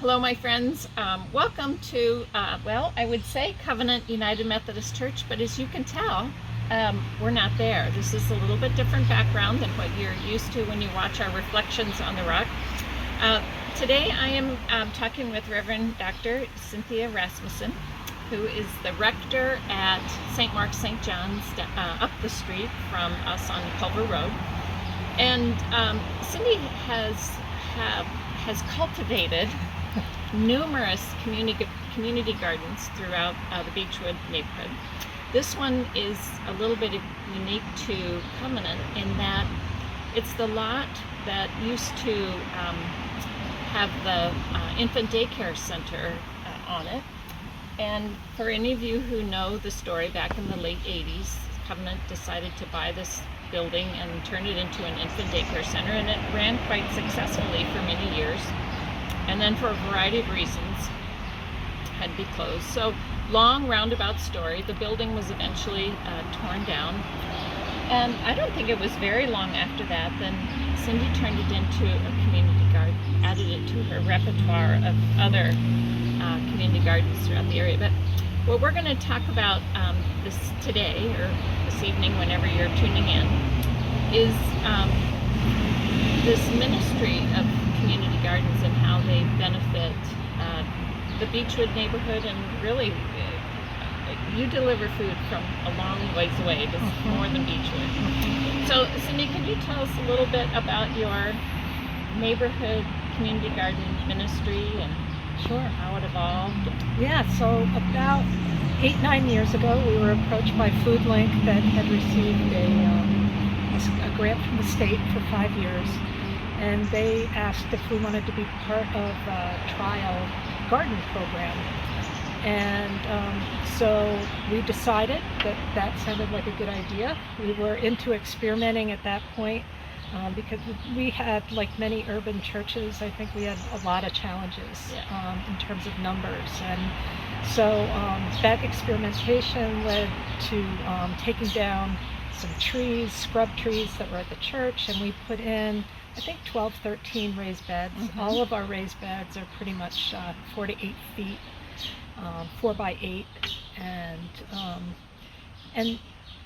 Hello, my friends. Welcome to, I would say Covenant United Methodist Church, but as you can tell, we're not there. This is a little bit different background than what you're used to when you watch our reflections on the rock. Today I am talking with Reverend Dr. Cynthia Rasmussen, who is the rector at St. Mark's St. John's up the street from us on Culver Road. And Cindy has cultivated numerous community gardens throughout the Beechwood neighborhood. This one is a little bit unique to Covenant in that it's the lot that used to have the infant daycare center on it. And for any of you who know the story, back in the late 80s, Covenant decided to buy this building and turn it into an infant daycare center, and it ran quite successfully for many years. And then for a variety of reasons had to be closed. So long roundabout story, the building was eventually torn down. And I don't think it was very long after that, then Cindy turned it into a community garden, added it to her repertoire of other community gardens throughout the area. But what we're going to talk about this today, or this evening, whenever you're tuning in, is this ministry of community gardens and how they benefit the Beechwood neighborhood. And really, you deliver food from a long ways away, just more than Beechwood. So Cindy, could you tell us a little bit about your neighborhood community garden ministry and how it evolved? Yeah, so about 8-9 years ago, we were approached by Food Link that had received a grant from the state for 5 years, and they asked if we wanted to be part of a trial garden program. And so we decided that sounded like a good idea. We were into experimenting at that point because we had, like many urban churches, I think we had a lot of challenges in terms of numbers. And so that experimentation led to taking down some trees, scrub trees that were at the church, and we put in, I think, 12, 13 raised beds. All of our raised beds are pretty much 4 to 8 feet, 4 by 8, and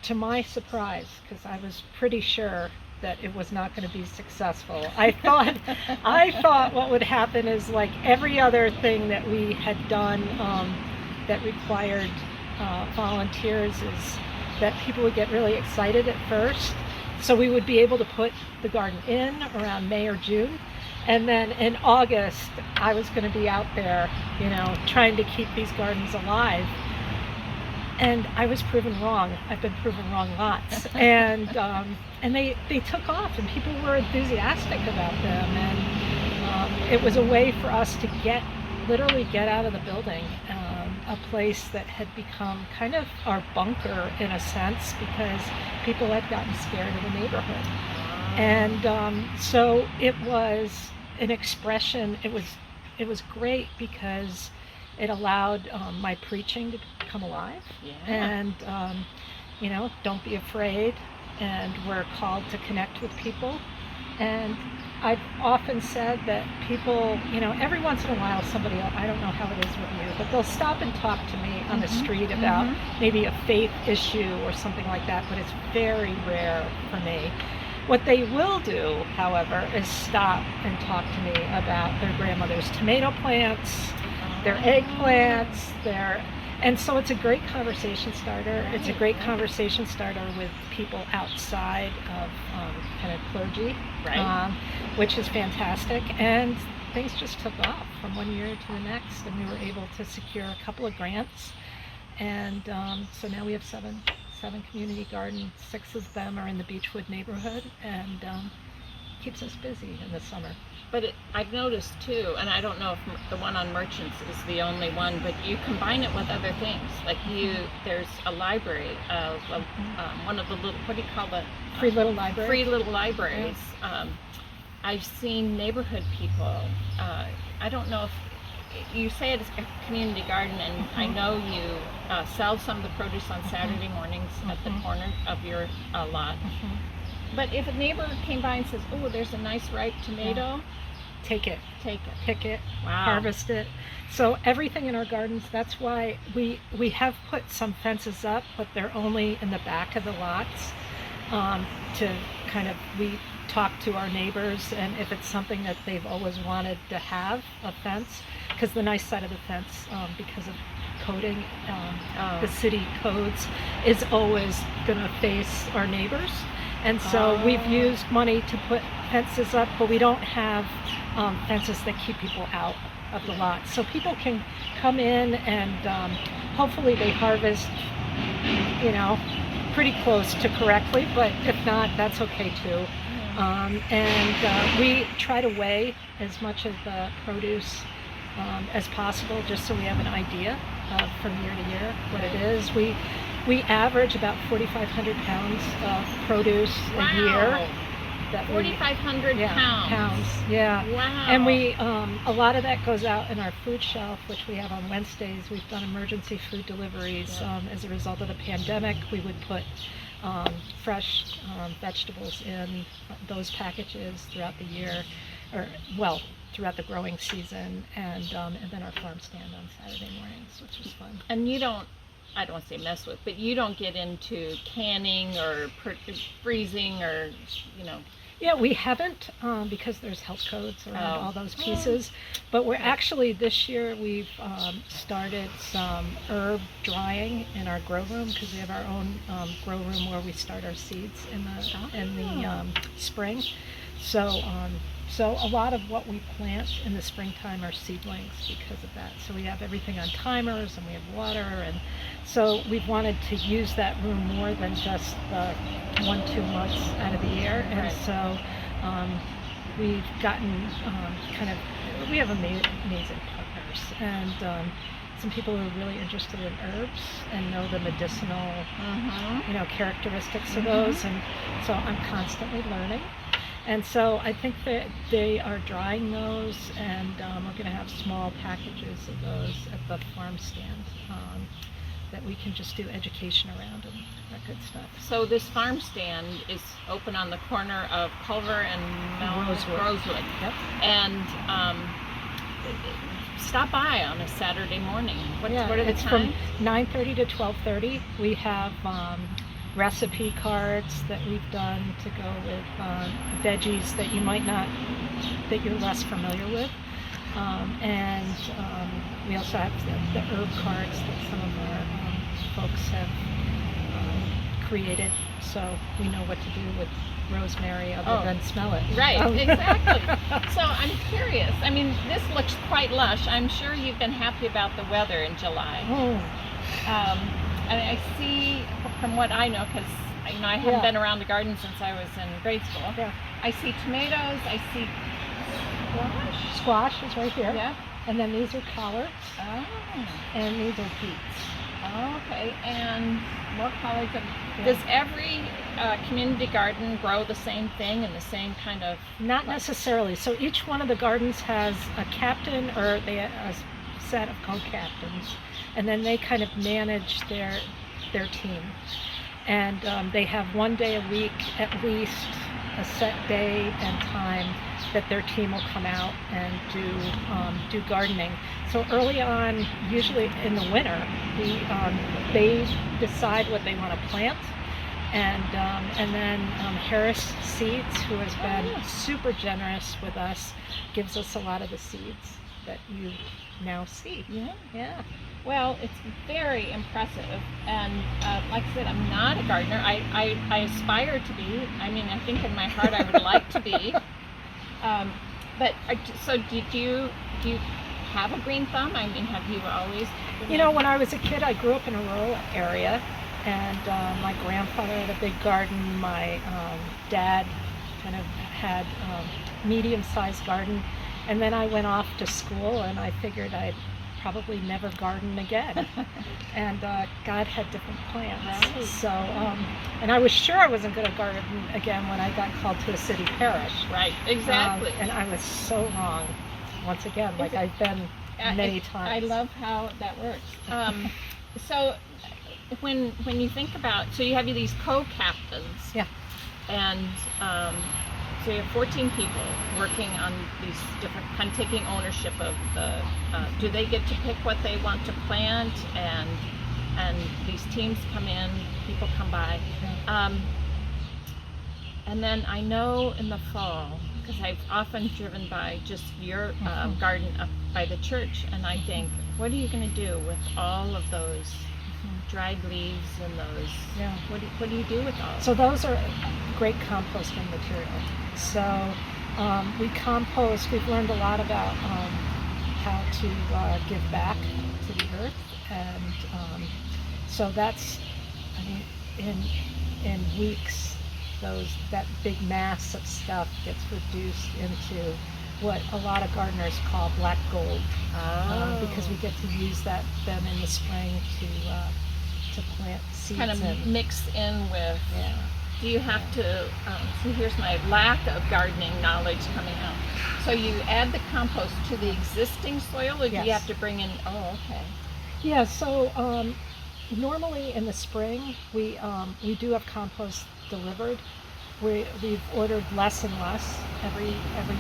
to my surprise, because I was pretty sure that it was not going to be successful, I thought what would happen is, like every other thing that we had done that required volunteers, is that people would get really excited at first. So we would be able to put the garden in around May or June, and then in August I was going to be out there, trying to keep these gardens alive. And I was proven wrong. I've been proven wrong lots. And they took off, and people were enthusiastic about them. And it was a way for us to literally get out of the building, a place that had become kind of our bunker in a sense, because people had gotten scared of the neighborhood. And so it was an expression. It was great because it allowed my preaching to come alive. And don't be afraid, and we're called to connect with people. And I've often said that people, every once in a while somebody, I don't know how it is with you, but they'll stop and talk to me on the street about maybe a faith issue or something like that, but it's very rare for me. What they will do, however, is stop and talk to me about their grandmother's tomato plants, their eggplants, and so it's a great conversation starter. It's a great conversation starter with people outside of kind of clergy, which is fantastic. And things just took off from one year to the next, and we were able to secure a couple of grants. And so now we have seven community gardens. 6 of them are in the Beechwood neighborhood, and keeps us busy in the summer. But I've noticed too, and I don't know if the one on Merchants is the only one, but you combine it with other things. Like there's a library of one of the little, what do you call the? Free little libraries. Free little libraries. I've seen neighborhood people. I don't know if you say it's a community garden, and I know you sell some of the produce on Saturday mornings at the corner of your lot. But if a neighbor came by and says, "Oh, there's a nice ripe tomato," take it, Take it. pick it, Wow. harvest it. So everything in our gardens, that's why we have put some fences up, but they're only in the back of the lots, to kind of, we talk to our neighbors, and if it's something that they've always wanted to have, a fence, because the nice side of the fence, because of coding, the city codes, is always going to face our neighbors. And so we've used money to put fences up, but we don't have fences that keep people out of the lot. So people can come in and hopefully they harvest, pretty close to correctly, but if not, that's okay too. And we try to weigh as much of the produce as possible, just so we have an idea of from year to year what it is. We average about 4,500 pounds of produce a year. That 4,500 pounds. Yeah. Wow. And we, a lot of that goes out in our food shelf, which we have on Wednesdays. We've done emergency food deliveries. As a result of the pandemic, we would put fresh vegetables in those packages throughout the year, throughout the growing season, and then our farm stand on Saturday mornings, which was fun. And you don't, I don't want to say mess with, but you don't get into canning or freezing or, Yeah, we haven't, because there's health codes around all those pieces. But we're actually, this year, we've started some herb drying in our grow room, because we have our own grow room where we start our seeds in the spring. So a lot of what we plant in the springtime are seedlings because of that. So we have everything on timers, and we have water, and so we've wanted to use that room more than just the 1-2 months out of the year. And so we've gotten we have amazing partners, and some people who are really interested in herbs and know the medicinal characteristics of those, and so I'm constantly learning. And so I think that they are drying those, and we're going to have small packages of those at the farm stand that we can just do education around and that good stuff. So this farm stand is open on the corner of Culver and Rosewood. Yep. And stop by on a Saturday morning. What are the it's times? From 9:30 to 12:30. We have recipe cards that we've done to go with veggies that that you're less familiar with, and we also have the herb cards that some of our folks have created, so we know what to do with rosemary other than smell it. Right, exactly. So I'm curious, I mean, this looks quite lush. I'm sure you've been happy about the weather in July. And I see, from what I know, because I haven't been around the garden since I was in grade school. Yeah. I see tomatoes. I see squash. Squash is right here. Yeah. And then these are collards. Oh. And these are beets. Okay. And more collards. Does every community garden grow the same thing and the same kind of? Not necessarily. So each one of the gardens has a captain, or they a set of co-captains, and then they kind of manage their team. And they have one day a week, at least a set day and time, that their team will come out and do gardening. So early on, usually in the winter, they decide what they want to plant, and then Harris Seeds, who has been super generous with us, gives us a lot of the seeds that you now see. Yeah. Well, it's very impressive, and like I said, I'm not a gardener. I aspire to be. I mean, I think in my heart I would like to be. But so do you have a green thumb? I mean, have you always? When I was a kid, I grew up in a rural area, and my grandfather had a big garden. My dad kind of had a medium-sized garden, and then I went off to school, and I figured I'd probably never garden again. And God had different plans. Right. So, and I was sure I wasn't going to garden again when I got called to a city parish. Right, exactly. And I was so wrong, once again, like I've been many times. I love how that works. So when you think about, so you have these co-captains. Yeah. And so you have 14 people working on these different, kind of taking ownership of the, do they get to pick what they want to plant, and these teams come in, people come by. And then I know in the fall, because I've often driven by just your garden up by the church, and I think, what are you going to do with all of those dried leaves and those? Yeah. What do you do with all? So those are great composting material. So we compost. We've learned a lot about how to give back to the earth, and so that's, I mean, in weeks, that big mass of stuff gets reduced into what a lot of gardeners call black gold, because we get to use that then in the spring to plant seeds. Kind of mix in with. Yeah. Do you have to? See, here's my lack of gardening knowledge coming out. So you add the compost to the existing soil, or do you have to bring in? Oh, okay. Yeah. So normally in the spring we do have compost delivered. We've ordered less and less every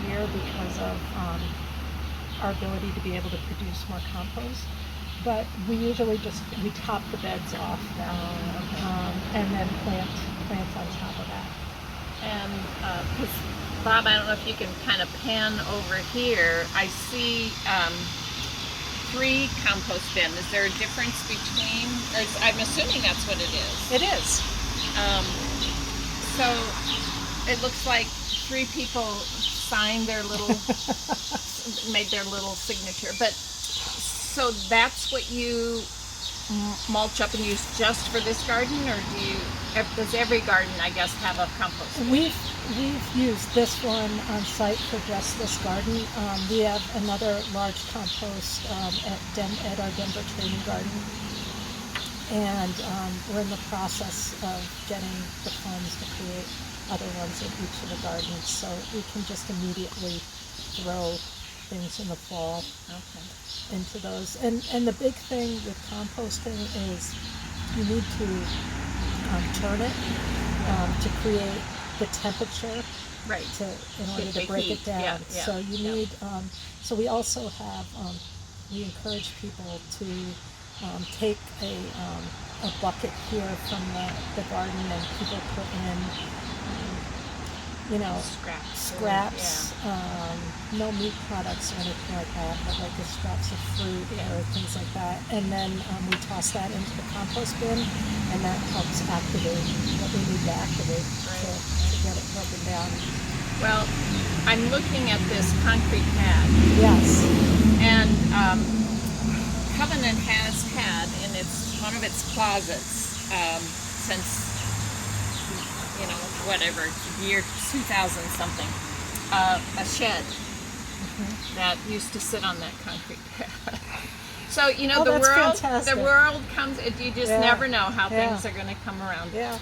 year because of our ability to be able to produce more compost. But we usually we top the beds off then, and then plant on top of that. And because Bob, I don't know if you can kind of pan over here. I see 3 compost bins. Is there a difference between? Or I'm assuming that's what it is. It is. So it looks like 3 people signed their little, made their little signature. But so that's what you mulch up and use just for this garden, or does every garden, I guess, have a compost bin? We've used this one on site for just this garden. We have another large compost at our Denver training garden. And we're in the process of getting the funds to create other ones in each of the gardens, so we can just immediately throw things in the fall into those. And the big thing with composting is you need to turn it to create the temperature, right? In order to break it down. So you need. So we also have. We encourage people to take a bucket here from the garden, and people put in, scraps, no meat products or anything like that, but like the scraps of fruit or things like that. And then we toss that into the compost bin, and that helps activate what we need to activate to get it broken down. Well, I'm looking at this concrete pad. Yes. And Covenant has had in one of its closets since whatever year 2000 something, a shed that used to sit on that concrete pad. So the world comes. You just never know how things are going to come around. Yeah.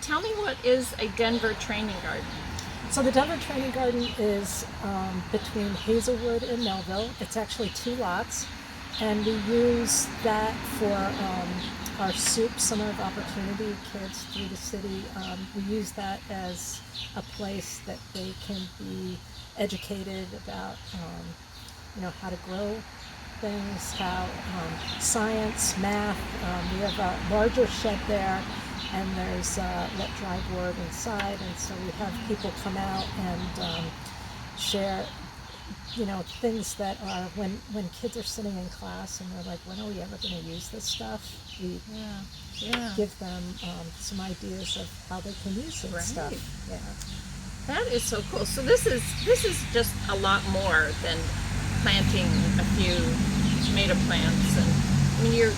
Tell me, what is a Denver training garden? So the Denver training garden is between Hazelwood and Melville. It's actually 2 lots. And we use that for our soup, Summer of Opportunity kids through the city. We use that as a place that they can be educated about, how to grow things, how science, math. We have a larger shed there, and there's wet dry board inside, and so we have people come out and share things that are when kids are sitting in class and they're like, when are we ever going to use this stuff? We give them some ideas of how they can use this stuff. Yeah, that is so cool. So this is just a lot more than planting a few tomato plants. And I mean,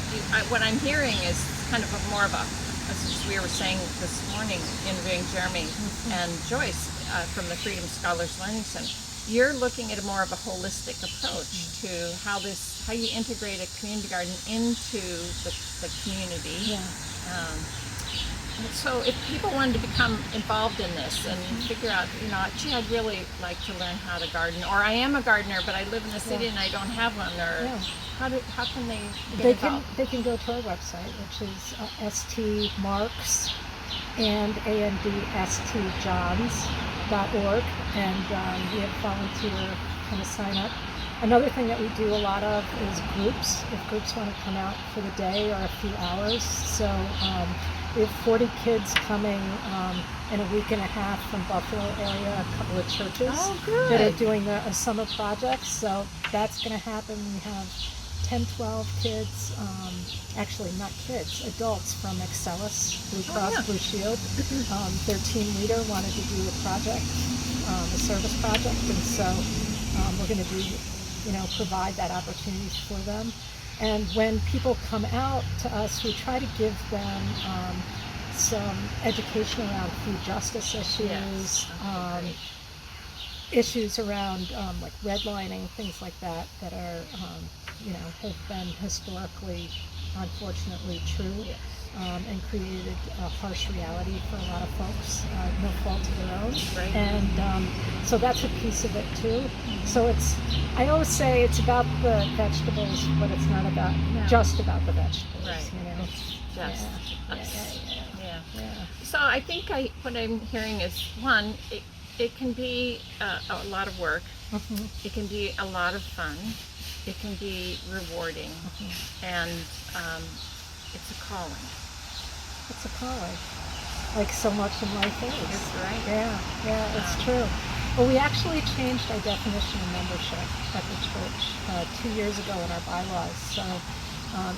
what I'm hearing is kind of more of a, as we were saying this morning, interviewing Jeremy and Joyce from the Freedom Scholars Learning Center. You're looking at more of a holistic approach to how you integrate a community garden into the community. Yeah. So if people wanted to become involved in this and figure out, gee, I'd really like to learn how to garden, or I am a gardener, but I live in the city and I don't have one, or how can they get involved? They can go to our website, which is St. Marks and AND St. John's and we have volunteer kind of sign up. Another thing that we do a lot of is groups, if groups want to come out for the day or a few hours. So we have 40 kids coming in a week and a half from Buffalo area, a couple of churches that are doing a summer project. So that's going to happen. We have 10, 12 kids, actually not kids, adults from Excellus, Blue Cross Blue Shield. Their team leader wanted to do a project, a service project, and so we're going to do, provide that opportunity for them. And when people come out to us, we try to give them some education around food justice issues, issues around like redlining, things like that, that are, have been historically, unfortunately, true, and created a harsh reality for a lot of folks, no fault of their own. Right. And so that's a piece of it too. So I always say it's about the vegetables, but it's not about just about the vegetables. Right. Just. Yeah. So I think what I'm hearing is, one, it can be a lot of work. Mm-hmm. It can be a lot of fun. It can be rewarding, and it's a calling. It's a calling, like so much in life is. That's right. Yeah, it's true. Well, we actually changed our definition of membership at the church 2 years ago in our bylaws. So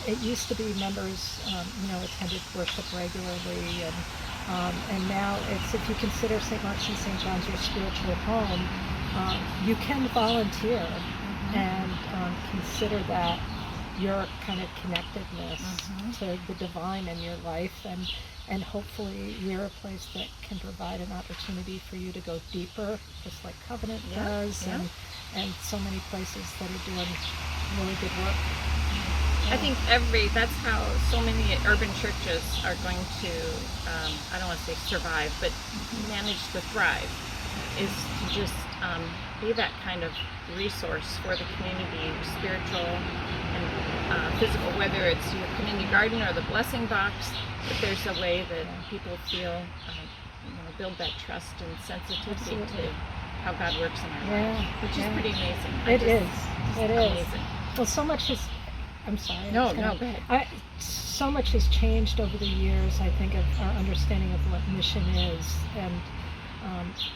it used to be members, attended worship regularly, and now it's, if you consider St. Mark's and St. John's your spiritual home, you can volunteer and consider that your kind of connectedness to the divine in your life, and hopefully we're a place that can provide an opportunity for you to go deeper, just like Covenant does, and so many places that are doing really good work. I think that's how so many urban churches are going to, I don't want to say survive, but manage to thrive, is to just be that kind of resource for the community, spiritual and physical, whether it's your community garden or the blessing box, but there's a way that people feel, build that trust and sensitivity to how God works in our lives, which is pretty amazing. It is amazing. Well, so much has, I'm sorry. No, go ahead. So much has changed over the years, I think, of our understanding of what mission is. And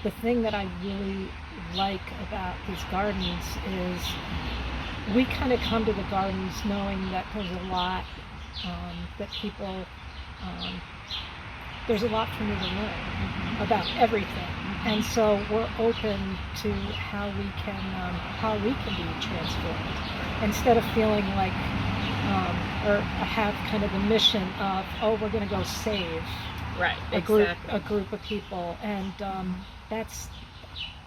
the thing that I really like about these gardens is we kind of come to the gardens knowing that there's a lot that people, there's a lot for me to learn about everything. And so we're open to how we can be transformed, instead of feeling like, or have kind of the mission of, we're going to go save a group of people, and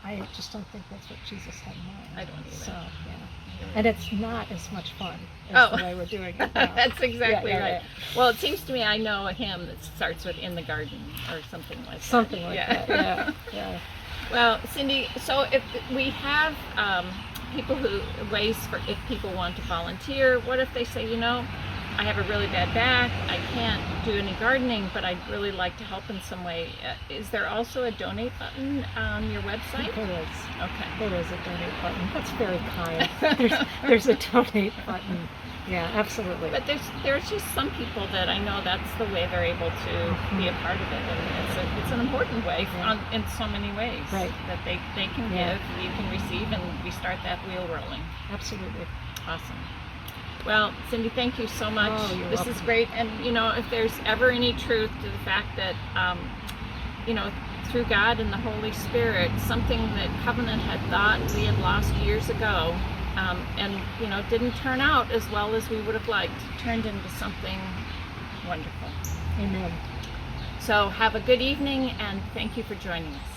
I just don't think that's what Jesus had in mind. I don't either. So, and it's not as much fun as the way we're doing it now. That's exactly right. Well, it seems to me I know a hymn that starts with "In the Garden" or something like that. Something like that. Yeah. Well, Cindy, so if we have people ways for if people want to volunteer, what if they say, I have a really bad back, I can't do any gardening, but I'd really like to help in some way. Is there also a donate button on your website? There is. Okay. There is a donate button. That's very kind. There's a donate button. Yeah, absolutely. But there's just some people that I know that's the way they're able to be a part of it, and it's an important way in so many ways. Right. That they can give, you can receive, and we start that wheel rolling. Absolutely. Awesome. Well, Cindy, thank you so much. You're this welcome. is great, and if there's ever any truth to the fact that through God and the Holy Spirit, something that Covenant had thought we had lost years ago, and didn't turn out as well as we would have liked, turned into something wonderful. Amen. So have a good evening, and thank you for joining us.